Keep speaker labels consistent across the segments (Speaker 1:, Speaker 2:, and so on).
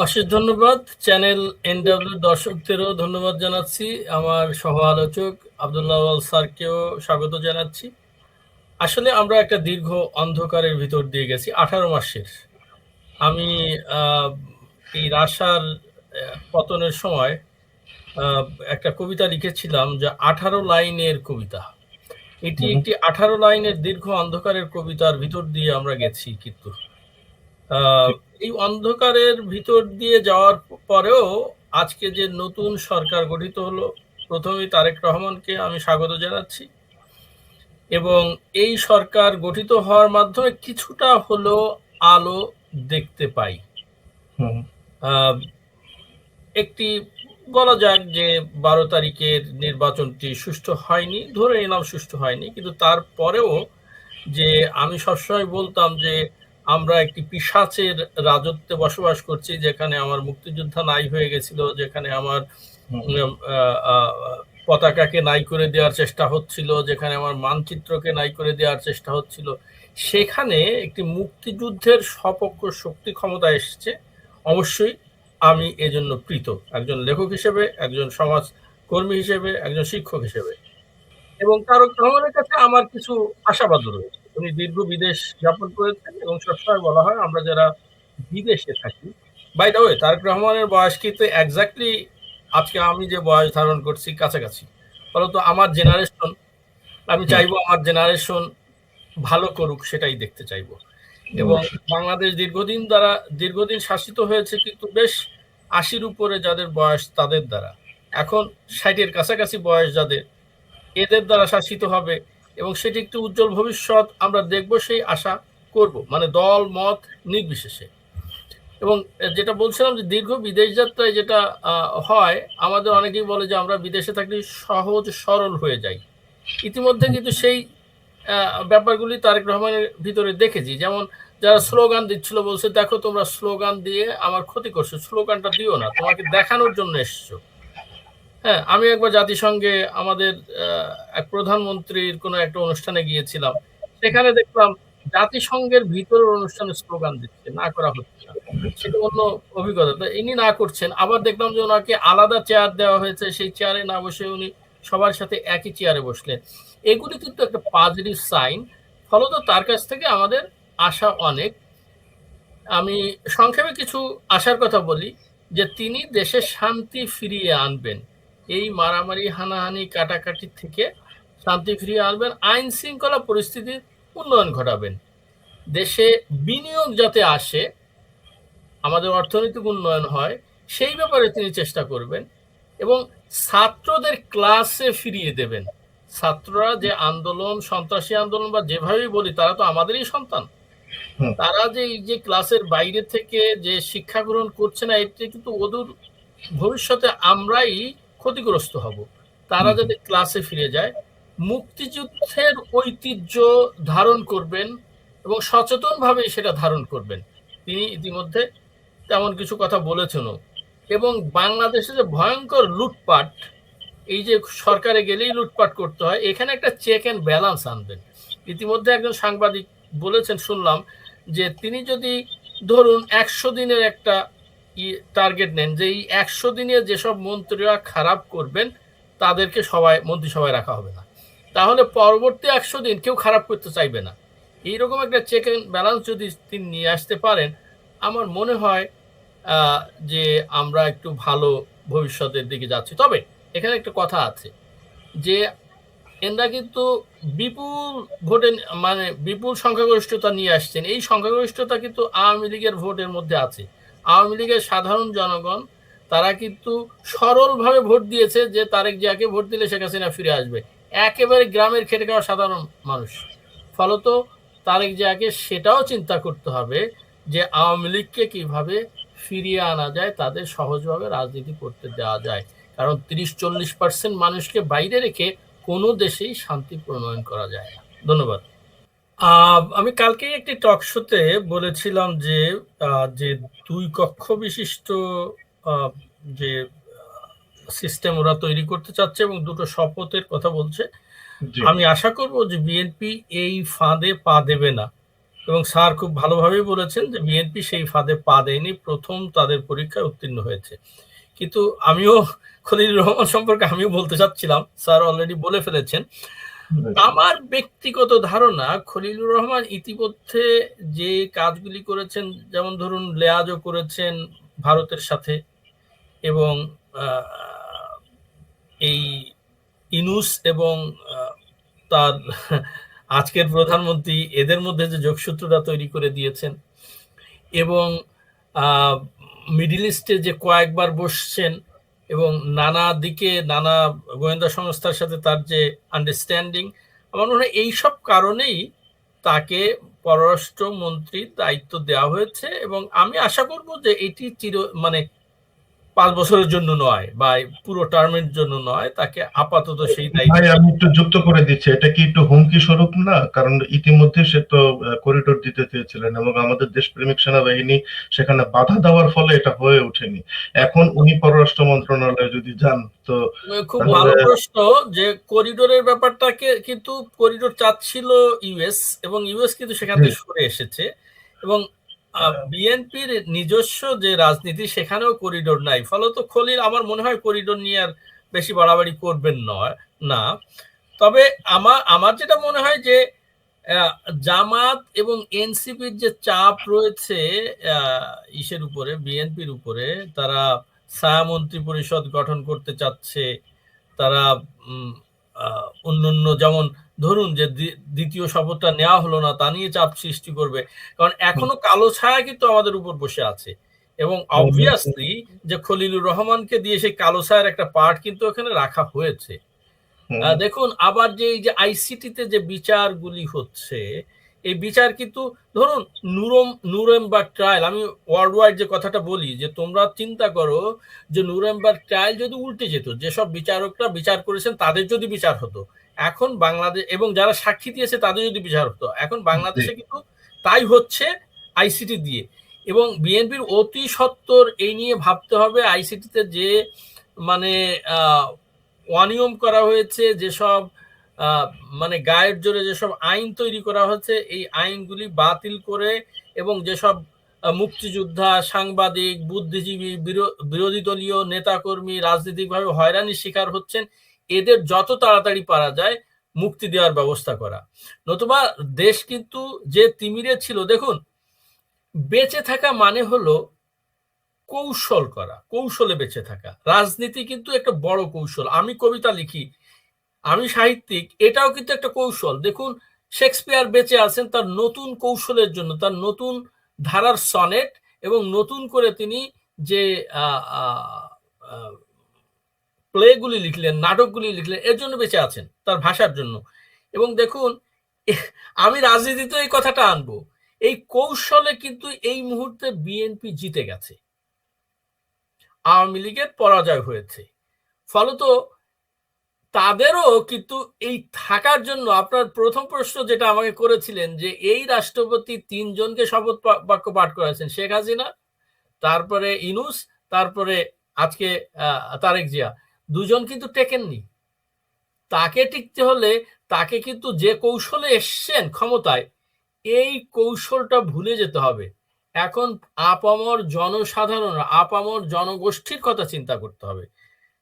Speaker 1: অশেষ ধন্যবাদ। Channel NW দর্শকদেরও ধন্যবাদ জানাচ্ছি। আমার সহ আলোচক আব্দুল্লাহ আউয়াল স্যারকেও স্বাগত জানাচ্ছি। আসলে আমরা একটা দীর্ঘ অন্ধকারের ভিতর দিয়ে গেছি 18 মাসের। আমি এই রাশার পতনের সময় একটা কবিতা লিখেছিলাম, যে 18 লাইনের কবিতা। এটি একটি 18 লাইনের দীর্ঘ অন্ধকারের কবিতার ভিতর দিয়ে আমরা গেছি। কিন্তু এই অন্ধকারের ভিতর দিয়ে যাওয়ার পরেও আজকে যে নতুন সরকার গঠিত হলো, প্রথমেই তারেক রহমানকে আমি স্বাগত জানাচ্ছি। এবং এই সরকার গঠিত হওয়ার মাধ্যমে কিছুটা হলো আলো দেখতে পাই। একটি বলা যাক যে 12 তারিখের নির্বাচনটি সুষ্ঠু হয়নি, ধরে নিলাম সুষ্ঠু হয়নি, কিন্তু তারপরেও যে আমি সবসময় বলতাম যে আমরা একটি পিশাচের রাজত্বে বসবাস করছি, যেখানে আমার মুক্তিযোদ্ধা নাই হয়ে গেছিল, যেখানে আমার পতাকাকে নাই করে দেওয়ার চেষ্টা হচ্ছিল, যেখানে আমার মানচিত্রকে নাই করে দেওয়ার চেষ্টা হচ্ছিল, সেখানে একটি মুক্তিযুদ্ধের সপক্ষ শক্তি ক্ষমতা এসেছে। অবশ্যই আমি এজন্য প্রীত, একজন লেখক হিসেবে, একজন সমাজ কর্মী হিসেবে, একজন শিক্ষক হিসেবে। এবং তারেক রহমানের কাছে আমার কিছু আশাবাদ রয়েছে। উনি দীর্ঘ বিদেশ যাপন করেছেন এবং সবসময় বলা হয় আমরা যারা বিদেশে থাকি, বাই দ্য ওয়ে তারেক রহমানের বয়স কিন্তু এক্স্যাক্টলি আজকে আমি যে বয়স ধারণ করছি কাছাকাছি। ফলত আমার জেনারেশন, আমি চাইবো আমার জেনারেশন ভালো করুক, সেটাই দেখতে চাইবো। এবং বাংলাদেশ দীর্ঘদিন শাসিত হয়েছে কিন্তু বেশ 80-র উপরে যাদের বয়স তাদের দ্বারা। এখন 60-এর কাছাকাছি বয়স যাদের, এদের দ্বারা শাসিত হবে এবং সেটি একটি উজ্জ্বল ভবিষ্যৎ আমরা দেখব, সেই আশা করব, মানে দল মত নির্বিশেষে। এবং যেটা বলছিলাম যে দীর্ঘ বিদেশ যাত্রায় যেটা হয়, আমাদের অনেকেই বলে যে আমরা বিদেশে থাকলে সহজ সরল হয়ে যাই। ইতিমধ্যে কিন্তু সেই ব্যাপারগুলি তারেক রহমানের ভিতরে দেখেছি। যেমন যারা স্লোগান দিচ্ছিল, বলছে দেখো তোমরা স্লোগান দিয়ে আমার ক্ষতি করছো, স্লোগানটা দিও না, তোমাকে দেখানোর জন্য এসছো। হ্যাঁ, আমি একবার জাতিসংঘে আমাদের এক প্রধানমন্ত্রীর কোনো একটা অনুষ্ঠানে গিয়েছিলাম, সেখানে দেখলাম জাতিসংঘের ভিতরের অনুষ্ঠানে স্লোগান দিচ্ছে, না করা হচ্ছে না, সেটা অন্য অভিজ্ঞতা। তো ইনি না করছেন, আবার দেখলাম যে ওনাকে আলাদা চেয়ার দেওয়া হয়েছে, সেই চেয়ারে না বসে উনি সবার সাথে একই চেয়ারে বসলেন। এগুলি কিন্তু একটা পজিটিভ সাইন। ফলত তার কাছ থেকে আমাদের আশা অনেক। আমি সংক্ষেপে কিছু আশার কথা বলি, যে তিনি দেশে শান্তি ফিরিয়ে আনবেন, এই মারামারি হানাহানি কাটাকাটি থেকে শান্তি ফিরিয়ে আনবেন, আইন শৃঙ্খলা পরিস্থিতির উন্নয়ন ঘটাবেন, দেশে বিনিয়োগ যাতে আসে, আমাদের অর্থনৈতিক উন্নয়ন হয়, সেই ব্যাপারে তিনি চেষ্টা করবেন। এবং ছাত্রদের ক্লাসে ফিরিয়ে দেবেন। ছাত্ররা যে আন্দোলন, সন্ত্রাসী আন্দোলন বা যেভাবেই বলি, তারা তো আমাদেরই সন্তান। তারা যে এই যে ক্লাসের বাইরে থেকে যে শিক্ষা গ্রহণ করছে না, এতে কিন্তু অদূর ভবিষ্যতে আমরাই ক্ষতিগ্রস্ত হব। তারা যাতে ক্লাসে ফিরে যায়, মুক্তিযুদ্ধের ঐতিহ্য ধারণ করবেন এবং সচেতনভাবে সেটা ধারণ করবেন। তিনি ইতিমধ্যে তেমন কিছু কথা বলেছেনও। এবং বাংলাদেশে যে ভয়ঙ্কর লুটপাট, এই যে সরকারে গেলেই লুটপাট করতে হয়, এখানে একটা চেক অ্যান্ড ব্যালেন্স আনবেন। ইতিমধ্যে একজন সাংবাদিক বলেছেন, শুনলাম, যে তিনি যদি ধরুন 100 দিনের একটা টার্গেট নেন, যে এই 100 দিনে যেসব মন্ত্রীরা খারাপ করবেন তাদেরকে মন্ত্রিসভায় রাখা হবে না, তাহলে পরবর্তী 100 দিন কেউ খারাপ করতে চাইবে না। এইরকম একটা চেক অ্যান্ড ব্যালেন্স যদি তিনি নিয়ে আসতে পারেন, আমার মনে হয় যে আমরা একটু ভালো ভবিষ্যতের দিকে যাচ্ছি। তবে এখানে একটা কথা আছে, যে এনরা কিন্তু বিপুল ভোটে, মানে বিপুল সংখ্যাগরিষ্ঠতা নিয়ে আসছেন। এই সংখ্যাগরিষ্ঠতা কিন্তু আওয়ামী লীগের ভোটের মধ্যে আছে। আওয়ামী লীগের সাধারণ জনগণ তারা কিন্তু সরলভাবে ভোট দিয়েছে যে তারেক জিয়াকে ভোট দিলে শেখ হাসিনা ফিরে আসবে, একেবারে গ্রামের খেটে খাওয়া সাধারণ মানুষ। ফলত তারেক জিয়াকে সেটাও চিন্তা করতে হবে যে আওয়ামী লীগকে কিভাবে ফিরিয়ে আনা যায়, তাদের সহজভাবে রাজনীতি করতে দেওয়া যায়। কারণ 30-40% মানুষকে বাইরে রেখে কোনো দেশেই শান্তি প্রণয়ন করা যায় না। ধন্যবাদ। আমি কালকেই একটি টক শোতে বলেছিলাম যে যে 2 কক্ষ বিশিষ্ট যে সিস্টেম ওরা তৈরি করতে চাচ্ছে এবং 2টো শপথের কথা বলছে। আমি আশা করব যে বিএনপি এই ফাঁদে পা দেবে না এবং স্যার খুব ভালোভাবেই বলেছেন যে বিএনপি সেই ফাঁদে পা দেয়নি, প্রথম তাদের পরীক্ষায় উত্তীর্ণ হয়েছে। কিন্তু আমিও খলিলুর রহমান সম্পর্কে আমিও বলতে চাচ্ছিলাম, স্যার অলরেডি বলে ফেলেছেন। আমার ব্যক্তিগত ধারণা, খলিলুর রহমান ইতিমধ্যে যে কাজগুলি করেছেন, যেমন ধরুন লেয়াজও করেছেন ভারতের সাথে, এবং এই ইনুস এবং তার আজকের প্রধানমন্ত্রী এদের মধ্যে যে যোগসূত্রটা তৈরি করে দিয়েছেন, এবং মিডিল ইস্টে যে কয়েকবার বসছেন এবং নানা দিকে নানা গোয়েন্দা সংস্থার সাথে তার যে আন্ডারস্ট্যান্ডিং, আমার মনে হয় এইসব কারণেই তাকে পররাষ্ট্রমন্ত্রীর দায়িত্ব দেওয়া হয়েছে। এবং আমি আশা করব যে এটি মানে 5 বছরের জন্য নয় বা পুরো টার্মের জন্য নয়, তাকে আপাতত সেই দায়িত্ব।
Speaker 2: ভাই আমি একটু যুক্ত করে দিচ্ছি, এটা কি একটু হুমকি স্বরূপ না? কারণ ইতিমধ্যে সে তো করিডোর দিতে চেয়েছিলেন এবং আমাদের দেশপ্রেমিক সেনাবাহিনী সেখানে বাধা দেওয়ার ফলে এটা হয়ে ওঠেনি। এখন উনি পররাষ্ট্র মন্ত্রণালয়ে যদি যান তো
Speaker 1: খুব ভালো প্রশ্ন, যে করিডোরের ব্যাপারটাকে কিন্তু করিডোর চাচ্ছিল ইউএস, এবং ইউএস কিন্তু সেখান থেকে সরে এসেছে, এবং বিএনপির নিজস্ব যে রাজনীতি সেখানেও করিডোর নাই। ফলত খলিল আমার মনে হয় করিডোর নিয়ে আর বেশি বাড়াবাড়ি করবেন না। তবে আমার যেটা মনে হয় যে জামাত এবং এনসিপির যে চাপ রয়েছে ইসের উপরে, বিএনপির উপরে, তারা ছায়ামন্ত্রী পরিষদ গঠন করতে চাচ্ছে, তারা অন্যান্য, যেমন ধরুন যে দ্বিতীয় শপথটা নেওয়া হলো না, তা নিয়ে চাপ সৃষ্টি করবে। কারণ এখনো কালো ছায়া কিন্তু আমাদের উপর বসে আছে, এবং অবভিয়াসলি যে খলিলুর রহমানকে দিয়ে সেই কালো ছায়ার একটা পার্ট কিন্তু ওখানে রাখা হয়েছে। দেখুন, আবার যে এই যে আইসিটিতে যে বিচারগুলি হচ্ছে, এই বিচার কিন্তু ধরুন নুরেমবার্গ ট্রায়াল, আমি ওয়ার্ল্ড ওয়াইড যে কথাটা বলি, যে তোমরা চিন্তা করো যে নুরেমবার্গ ট্রায়াল যদি উল্টে যেত, যেসব বিচারকরা বিচার করেছেন তাদের যদি বিচার হতো এখন বাংলাদেশ, এবং যারা সাক্ষী দিয়েছে তাদের যদি বিচার হতো এখন বাংলাদেশে, কিন্তু তাই হচ্ছে আইসিটি দিয়ে। এবং বিএনপির অতি সত্বর এই নিয়ে ভাবতে হবে, আইসিটিতে যে মানে অনিয়ম করা হয়েছে, যেসব মানে গায়ের জোরে যেসব আইন তৈরি করা হয়েছে, এই আইনগুলি বাতিল করে, এবং যেসব মুক্তিযোদ্ধা, সাংবাদিক, বুদ্ধিজীবী, বিরোধী দলীয় নেতাকর্মী রাজনৈতিকভাবে হয়রানির শিকার হচ্ছেন, এদের যত তাড়াতাড়ি পারা যায় মুক্তি দেওয়ার ব্যবস্থা করা। নতুবা দেশ কিন্তু যে তিমিরে ছিল, দেখুন বেঁচে থাকা মানে হলো কৌশল করা, কৌশলে বেঁচে থাকা। রাজনীতি কিন্তু একটা বড় কৌশল। আমি কবিতা লিখি, আমি সাহিত্যিক, এটাও কিন্তু একটা কৌশল। দেখুন শেক্সপিয়ার বেঁচে আছেন তার নতুন কৌশলের জন্য, তার নতুন ধারার সনেট এবং নতুন করে তিনি যে প্লেগুলি লিখলেন, নাটকগুলি লিখলেন, এর জন্য বেঁচে আছেন, তার ভাষার জন্য। এবং দেখুন আমি রাজনীতিতে এই কথাটা আনবো, এই কৌশলে কিন্তু এই মুহূর্তে বিএনপি জিতে গেছে, আওয়ামী লীগের পরাজয় হয়েছে। ফলত তাদেরও কিন্তু এই থাকার জন্য, আপনার প্রথম প্রশ্ন যেটা আমাকে করেছিলেন, যে এই রাষ্ট্রপতি 3 জনকে শপথ বাক্য পাঠ করেছেন, শেখ হাসিনা, তারপরে ইনুস, তারপরে আজকে তারেক জিয়া, 2 জন কিন্তু টেকেননি। তাকে টিকতে হলে তাকে কিন্তু যে কৌশলে এসছেন ক্ষমতায়, এই কৌশলটা ভুলে যেতে হবে। এখন আপামর জনসাধারণ, আপামর জনগোষ্ঠীর কথা চিন্তা করতে হবে।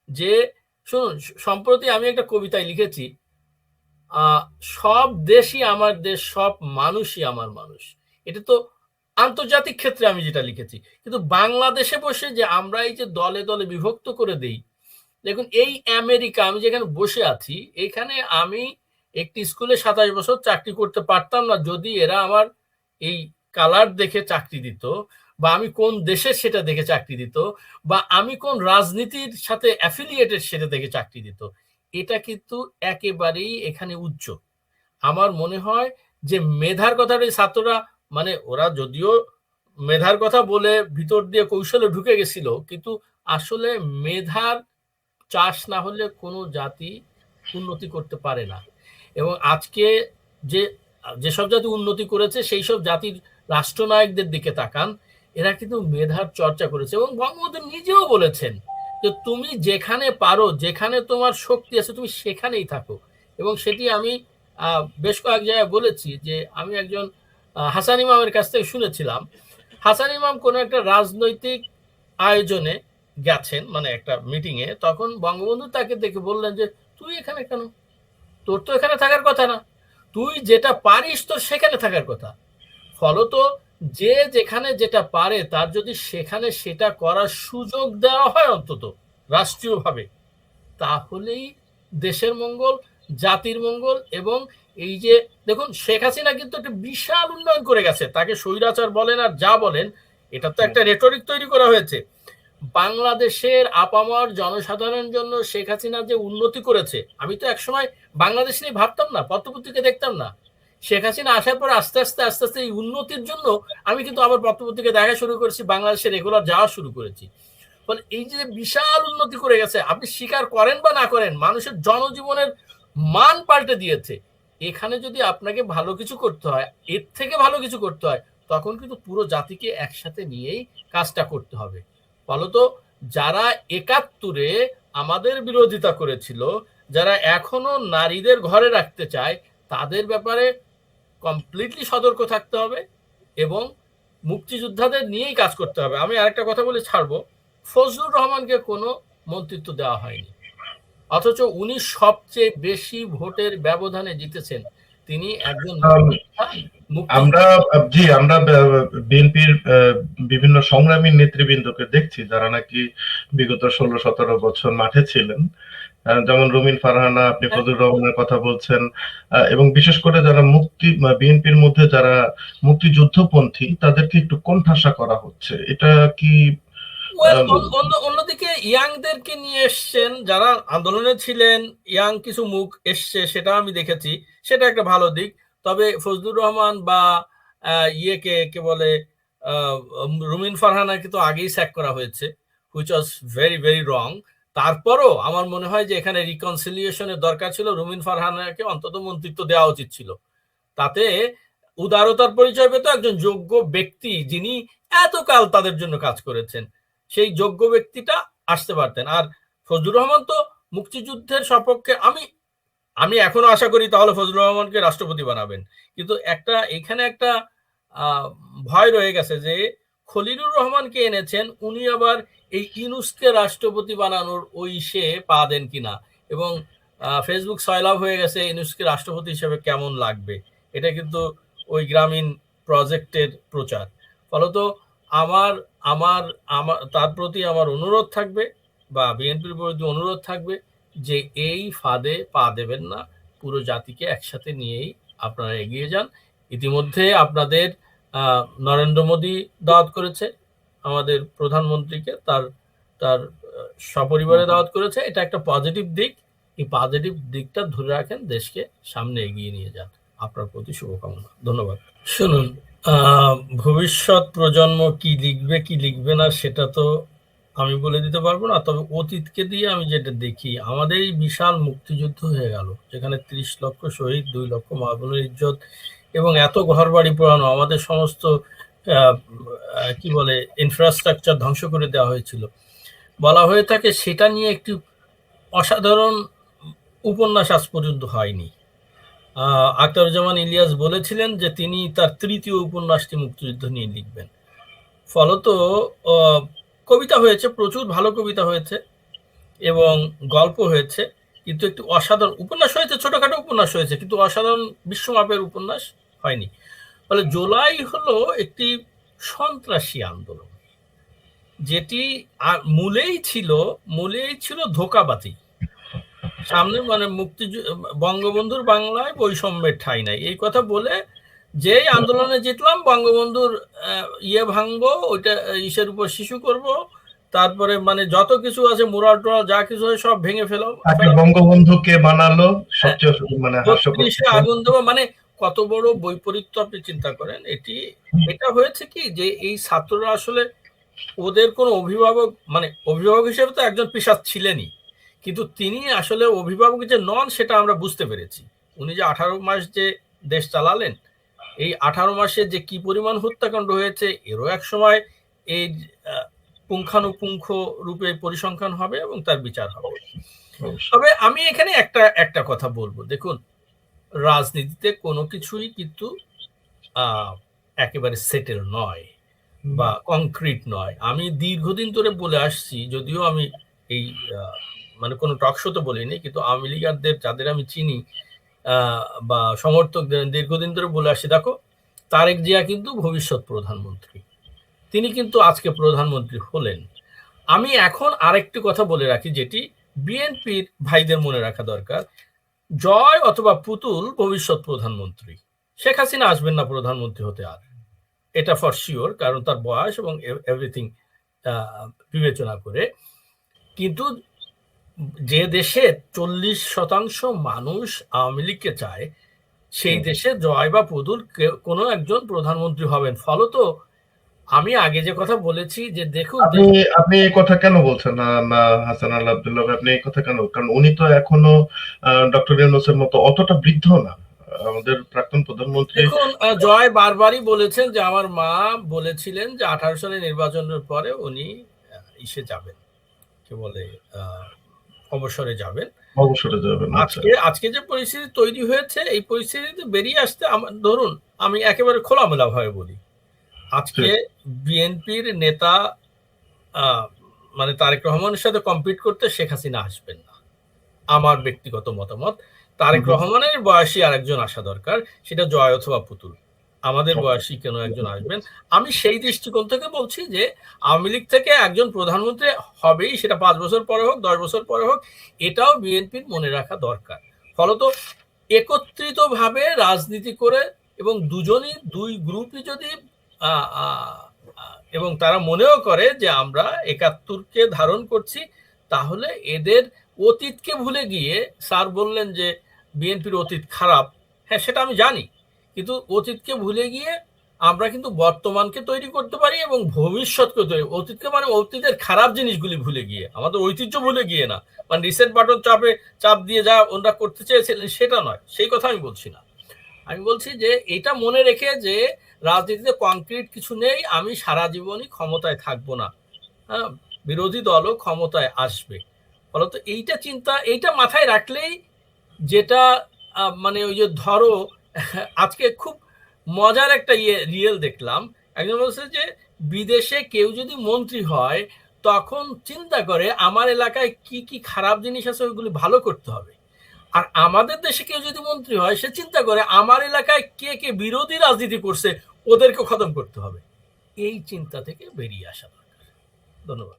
Speaker 1: যে শুনুন, সম্প্রতি আমি একটা কবিতায় লিখেছি, সব দেশই আমার দেশ, সব মানুষই আমার মানুষ। এটা তো আন্তর্জাতিক ক্ষেত্রে আমি যেটা লিখেছি, কিন্তু বাংলাদেশে বসে যে আমরা এই যে দলে দলে বিভক্ত করে দেই, দেখুন এই আমেরিকা, আমি যেখানে বসে আছি, এখানে আমি একটি স্কুলে 27 বছর চাকরি করতে পারতাম না যদি এরা আমার এই কালার দেখে চাকরি দিত, বা আমি কোন দেশের সেটা দেখে চাকরি দিত, বা আমি কোন রাজনীতির সাথে অ্যাফিলিয়েটেড সেটা দেখে চাকরি দিত। এটা কিন্তু একেবারেই এখানে উচ্চ। আমার মনে হয় যে মেধার কথাটা ছাত্ররা, মানে ওরা যদিও মেধার কথা বলে ভিতর দিয়ে কৌশলে ঢুকে গেছিল, কিন্তু আসলে মেধার চাষ না হলে কোনো জাতি উন্নতি করতে পারে না। এবং আজকে যে যেসব জাতি উন্নতি করেছে সেই সব জাতির রাষ্ট্রনায়কদের দিকে তাকান, এরা কিন্তু মেধার চর্চা করেছে। এবং বঙ্গবন্ধু নিজেও বলেছেন যে তুমি যেখানে পারো, যেখানে তোমার শক্তি আছে, তুমি সেখানেই থাকো। এবং সেটি আমি বেশ কয়েক জায়গায় বলেছি, যে আমি একজন হাসান ইমামের কাছ থেকে শুনেছিলাম। হাসান ইমাম কোনো একটা রাজনৈতিক আয়োজনে গেছেন, মানে একটা মিটিংয়ে, তখন বঙ্গবন্ধু তাকে দেখে বললেন যে তুই এখানে কেন, তোর তো এখানে থাকার কথা না, তুই যেটা পারিস তোর সেখানে থাকার কথা। ফলত যে যেখানে যেটা পারে তার যদি সেখানে সেটা করার সুযোগ দেওয়া হয় অন্তত রাষ্ট্রীয়ভাবে, তাহলেই দেশের মঙ্গল, জাতির মঙ্গল। এবং এই যে দেখুন, শেখ হাসিনা কিন্তু একটা বিশাল উন্নয়ন করে গেছে, তাকে স্বৈরাচার বলেন আর যা বলেন, এটা তো একটা রেটরিক তৈরি করা হয়েছে। বাংলাদেশের আপামর জনসাধারণের জন্য শেখ হাসিনা যে উন্নতি করেছে, আমি তো একসময় বাংলাদেশ নিয়ে ভাবতাম না, পত্রপত্রিকা দেখতাম না। শেখ হাসিনা আসার পর আস্তে আস্তে আস্তে আস্তে এই উন্নতির জন্য আমি কিন্তু আবার পত্রপত্রিকা দেখা শুরু করেছি, বাংলাদেশে রেগুলার যাওয়া শুরু করেছি। ফলে এই যে বিশাল উন্নতি করে গেছে, আপনি স্বীকার করেন বা না করেন, মানুষের জনজীবনের মান পাল্টে দিয়েছে। এখানে যদি আপনাকে ভালো কিছু করতে হয়, এর থেকে ভালো কিছু করতে হয়, তখন কিন্তু পুরো জাতিকে একসাথে নিয়েই কাজটা করতে হবে। ফলত যারা ৭১-এ আমাদের বিরোধিতা করেছিল, যারা এখনো নারীদের ঘরে রাখতে চায়, তাদের ব্যাপারে কমপ্লিটলি সতর্ক থাকতে হবে এবং মুক্তিযোদ্ধাদের নিয়েই কাজ করতে হবে। আমি আরেকটা কথা বলে ছাড়বো, ফজলুর রহমানকে কোনো মন্ত্রিত্ব দেওয়া হয়নি, অথচ উনি সবচেয়ে বেশি ভোটের ব্যবধানে জিতেছেন। তিনি একজন
Speaker 2: আমরা আমরা বিএনপির বিভিন্ন সংগ্রামী নেতৃবৃন্দকে দেখছি যারা নাকি বিগত 16-17 বছর মাঠে ছিলেন, যেমন রুমিন ফারহানা, আপনি ফজলুর রহমানের কথা বলছেন, এবং বিশেষ করে যারা বিএনপির মধ্যে যারা মুক্তিযুদ্ধপন্থী তাদেরকে একটু কোণঠাসা করা হচ্ছে। এটা কি
Speaker 1: অন্যদিকে ইয়াংদেরকে নিয়ে এসছেন, যারা আন্দোলনে ছিলেন, ইয়াং কিছু মুখ এসছে, সেটা আমি দেখেছি, সেটা একটা ভালো দিক। তবে ফজলুর রহমান বা ইয়েকে কে বলে রুমিন ফারহানাকে তো আগেই স্যাক করা হয়েছে, which was very very wrong. তারপরও আমার মনে হয় যে এখানে রিকনসিলিয়েশনের দরকার ছিল, রুমিন ফারহানাকে অন্তত মন্ত্রিত্ব দেওয়া উচিত ছিল। তাতে উদারতার পরিচয় পেত একজন যোগ্য ব্যক্তি, যিনি এতকাল তাদের জন্য কাজ করেছেন, সেই যোগ্য ব্যক্তিটা আসতে পারতেন। আর ফজলুর রহমান তো মুক্তিযুদ্ধের সপক্ষে, আমি এখনো আশা করি তাহলে ফজলুর রহমানকে রাষ্ট্রপতি বানাবেন। কিন্তু এখানে একটা ভয় রয়ে গেছে যে খলিলুর রহমানকে এনেছেন, উনি আবার এই ইউনূসকে রাষ্ট্রপতি বানানোর ওই সে পা দেন কিনা, এবং ফেসবুক সয়লাভ হয়ে গেছে ইউনূসকে রাষ্ট্রপতি হিসেবে কেমন লাগবে। এটা কিন্তু ওই গ্রামীণ প্রজেক্টের প্রচার। ফলত আমার আমার আমার তার প্রতি আমার অনুরোধ থাকবে, বা বিএনপির প্রতি অনুরোধ থাকবে, যে এই ফাঁদে পা দেবেন না, পুরো জাতিকে একসাথে নিয়েই আপনারা এগিয়ে যান। ইতিমধ্যে আপনাদের নরেন্দ্র মোদী দাওয়াত করেছে আমাদের প্রধানমন্ত্রীকে, তার তার সপরিবারে দাওয়াত করেছে, এটা একটা পজিটিভ দিক। এই পজিটিভ দিকটা ধরে রাখেন, দেশকে সামনে এগিয়ে নিয়ে যান। আপনার প্রতি শুভকামনা। ধন্যবাদ। শুনুন, ভবিষ্যৎ প্রজন্ম কি লিখবে কি লিখবে না সেটা তো আমি বলে দিতে পারবো না, তবে অতীতকে দিয়ে আমি যেটা দেখি, আমাদের এই বিশাল মুক্তিযুদ্ধ হয়ে গেল, যেখানে 30 লক্ষ শহীদ, 2 লক্ষ মা বোনের ইজ্জত, এবং এত ঘর বাড়ি পোড়ানো, আমাদের সমস্ত কি বলে ইনফ্রাস্ট্রাকচার ধ্বংস করে দেওয়া হয়েছিল, বলা হয়ে থাকে সেটা নিয়ে একটি অসাধারণ উপন্যাস আজ পর্যন্ত হয়নি। আখতারুজ্জামান ইলিয়াস বলেছিলেন যে তিনি তার 3য় উপন্যাসটি মুক্তিযুদ্ধ নিয়ে লিখবেন। ফলত কবিতা হয়েছে, প্রচুর ভালো কবিতা হয়েছে এবং গল্প হয়েছে, কিন্তু একটি অসাধারণ উপন্যাস হয়েছে, ছোটখাটো উপন্যাস হয়েছে, কিন্তু অসাধারণ বিশ্বমাপের উপন্যাস হয়নি। ফলে জুলাই হলো একটি সন্ত্রাসী আন্দোলন, যেটি মূলেই ছিল ধোঁকাবাজি। সামনে মানে বঙ্গবন্ধুর বাংলায় বৈষম্যের ঠাঁই নাই, এই কথা বলে যেই আন্দোলনে জিতলাম, বঙ্গবন্ধুর ইয়ে ভাঙবো, ওইটা ইসের উপর শিশু করব, তারপরে মানে যত কিছু আছে মুরাল টুরাল যা কিছু হয় সব ভেঙে ফেলাম,
Speaker 2: বঙ্গবন্ধুকে বানালো সবচেয়ে মানে
Speaker 1: আগুন দেবো। মানে কত বড় বৈপরীত্য আপনি চিন্তা করেন। এটা হয়েছে কি যে এই ছাত্ররা আসলে, ওদের কোনো অভিভাবক, মানে অভিভাবক হিসেবে তো একজন পিশাচ ছিলেনই, কিন্তু তিনি আসলে অভিভাবক যে নন সেটা আমরা বুঝতে পেরেছি। উনি যে 18 মাস যে দেশ চালালেন, এই 18 মাসে যে কি পরিমাণ হত্যাকাণ্ড হয়েছে, এরও এক সময় এই পুঙ্খানুপুঙ্খ রূপে পরিসংখ্যান হবে এবং তার বিচার হবে। তবে আমি এখানে একটা কথা বলবো, দেখুন, রাজনীতিতে কোনো কিছুই কিন্তু একেবারে সেটেল নয় বা কংক্রিট নয়। আমি দীর্ঘদিন ধরে বলে আসছি, যদিও আমি এই মানে কোনো টক শোতে বলিনি, কিন্তু আওয়ামী লীগারদের যাদের আমি চিনি বা সমর্থকদের দীর্ঘদিন ধরে বলে আসছি, দেখো তারেক জিয়া কিন্তু ভবিষ্যৎ প্রধানমন্ত্রী, তিনি কিন্তু আজকে প্রধানমন্ত্রী হলেন। আমি এখন আরেকটি কথা বলে রাখি, যেটি বিএনপির ভাইদের মনে রাখা দরকার, জয় অথবা পুতুল ভবিষ্যৎ প্রধানমন্ত্রী, শেখ হাসিনা আসবেন না প্রধানমন্ত্রী হতে আর, এটা ফর শিওর, কারণ তার বয়স এবং এভরিথিং বিবেচনা করে। কিন্তু যে দেশে 40% মানুষ আওয়ামী লীগকে চায়, সেই দেশে জয় বা পুতুল কোনো একজন প্রধানমন্ত্রী হবেন। ফলত আমি আগে যে কথা বলেছি যে দেখুন,
Speaker 2: আপনি এই কথা কেন বলছেন না না হাসান আল আব্দুল্লাহ ভাই, আপনি এই কথা কেন? কারণ উনি তো এখনো ডক্টর ইউনূসের মতো অতটা বৃদ্ধ না, আমাদের প্রাক্তন প্রধানমন্ত্রী।
Speaker 1: দেখুন, জয় বারবারই বলেছেন যে আমার মা বলেছিলেন যে 18 সালে নির্বাচনের পরে উনি ইসে যাবেন, কি বলে, অবসরে যাবেন।
Speaker 2: অবসরে যাবেন।
Speaker 1: আজকে যে পরিস্থিতি তৈরি হয়েছে, এই পরিস্থিতিতে বেরিয়ে আসতে ধরুন আমি একেবারে খোলামেলা ভাবে বলি, আজকে বিএনপির নেতা মানে তারেক রহমানের সাথে কম্পিট করতে শেখ হাসিনা আসবেন না, আমার ব্যক্তিগত মতামত। তারেক রহমানের বয়সী আরেকজন আসা দরকার, সেটা জয় অথবা পুতুল, আমাদের বয়সী কেন একজন আসবেন। আমি সেই দৃষ্টিকোণ থেকে বলছি যে আওয়ামী লীগ থেকে একজন প্রধানমন্ত্রী হবেই, সেটা 5 বছর পরে হোক 10 বছর পরে হোক, এটাও বিএনপির মনে রাখা দরকার। ফলত একত্রিতভাবে রাজনীতি করে এবং দুই গ্রুপই যদি এবং তারা মনেও করে যে আমরা 71কে ধারণ করছি, তাহলে এদের অতীতকে ভুলে গিয়ে, স্যার বললেন যে বিএনপির অতীত খারাপ, হ্যাঁ সেটা আমি জানি, কিন্তু অতীতকে ভুলে গিয়ে আমরা কিন্তু বর্তমানকে তৈরি করতে পারি এবং ভবিষ্যৎকে তৈরি। অতীতকে মানে অতীতের খারাপ জিনিসগুলি ভুলে গিয়ে, আমাদের ঐতিহ্য ভুলে গিয়ে না, মানে রিসেট বাটন চাপ দিয়ে যা ওনারা করতে চেয়েছিলেন সেটা নয়, সেই কথা আমি বলছি না। আমি বলছি যে এটা মনে রেখে যে রাজনীতিতে কংক্রিট কিছু নেই, আমি সারা জীবনই ক্ষমতায় থাকবো না, হ্যাঁ, বিরোধী দলও ক্ষমতায় আসবে। ফলত এইটা মাথায় রাখলেই, যেটা মানে ওই যে ধরো আজকে খুব মজার একটা রিয়েল দেখলাম, একজন বলছে যে বিদেশে কেউ যদি মন্ত্রী হয় তখন চিন্তা করে আমার এলাকায় কি কি খারাপ জিনিস আছে ওইগুলি ভালো করতে হবে, আর আমাদের দেশে কেউ যদি মন্ত্রী হয় সে চিন্তা করে আমার এলাকায় কে কে বিরোধী রাজনীতি করছে ওদেরকে খতম করতে হবে। এই চিন্তা থেকে বেরিয়ে আসা দরকার। ধন্যবাদ।